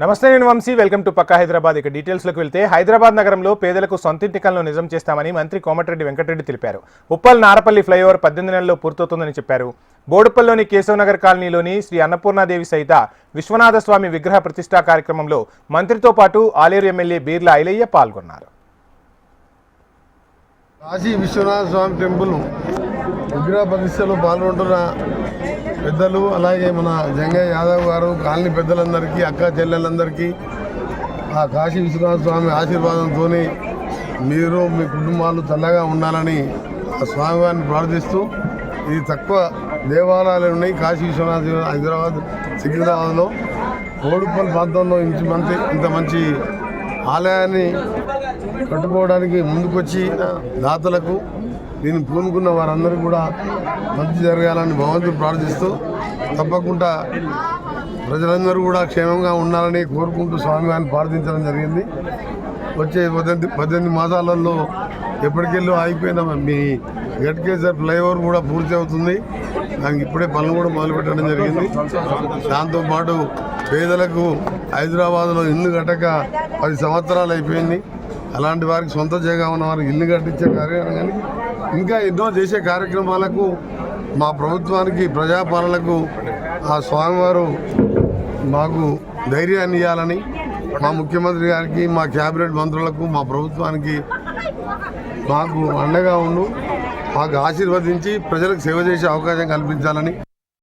నమస్తే, నేను Vamsi. Welcome to పక్కా హైదరాబాద్. ఇక డీటెయిల్స్లోకి వెళ్తే హైదరాబాద్ నగరంలో పేదలకు సొంతింటి కలను నిజం చేస్తామని మంత్రి కోమటిరెడ్డి వెంకటరెడ్డి తెలిపారు. ఉప్పల్ నారపల్లి ఫ్లైఓవర్ 18 నెలల్లో పూర్తవుతుందని చెప్పారు. బోడుపల్లిలోని కేశవనగర్ కాలనీలోని శ్రీ అన్నపూర్ణాదేవి సహిత విశ్వనాథ స్వామి విగ్రహ ప్రతిష్టా కార్యక్రమంలో మంత్రితో పాటు ఆలేరు ఎమ్మెల్యే బీర్ల ఐలయ్య పాల్గొన్నారు. కాశీ విశ్వనాథ స్వామి టెంపుల్ విగ్రహ ప్రతిష్టలో పాల్గొంటున్న పెద్దలు, అలాగే మన జంగయ్య యాదవ్ గారు, కాలనీ పెద్దలందరికీ, అక్క చెల్లెలందరికీ ఆ కాశీ విశ్వనాథ స్వామి ఆశీర్వాదంతో మీరు మీ కుటుంబాలు చల్లగా ఉండాలని ఆ స్వామివారిని ప్రార్థిస్తూ, ఇది తక్కువ దేవాలయాలు ఉన్నాయి కాశీ విశ్వనాథ హైదరాబాద్ సికింద్రాబాద్లో. బోడుపల్లి ప్రాంతంలో ఇంత మంచి ఆలయాన్ని కట్టుకోవడానికి ముందుకొచ్చి దాతలకు, దీన్ని పూనుకున్న వారందరికీ కూడా మంచి జరగాలని భగవంతుడు ప్రార్థిస్తూ, తప్పకుండా ప్రజలందరూ కూడా క్షేమంగా ఉండాలని కోరుకుంటూ స్వామివారిని ప్రార్థించడం జరిగింది. వచ్చే 18 మాసాలలో ఎప్పటికెళ్ళో అయిపోయిన మీ గట్కేసర్ ఫ్లైఓవర్ కూడా పూర్తి అవుతుంది. దానికి ఇప్పుడే పనులు కూడా మొదలుపెట్టడం జరిగింది. దాంతోపాటు పేదలకు హైదరాబాద్లో ఇల్లు కట్టక 10 సంవత్సరాలు అయిపోయింది. అలాంటి వారికి సొంత జాగా ఉన్న వారికి ఇల్లు కట్టించే కార్యక్రమం కానీ ఇంకా ఎన్నో చేసే కార్యక్రమాలకు మా ప్రభుత్వానికి, ప్రజాపాలనకు ఆ స్వామివారు మాకు ధైర్యాన్ని ఇవ్వాలని మా ముఖ్యమంత్రి గారికి, మా క్యాబినెట్ మంత్రులకు, మా ప్రభుత్వానికి మాకు అండగా ఉండు, మాకు ఆశీర్వదించి ప్రజలకు సేవ చేసే అవకాశం కల్పించాలని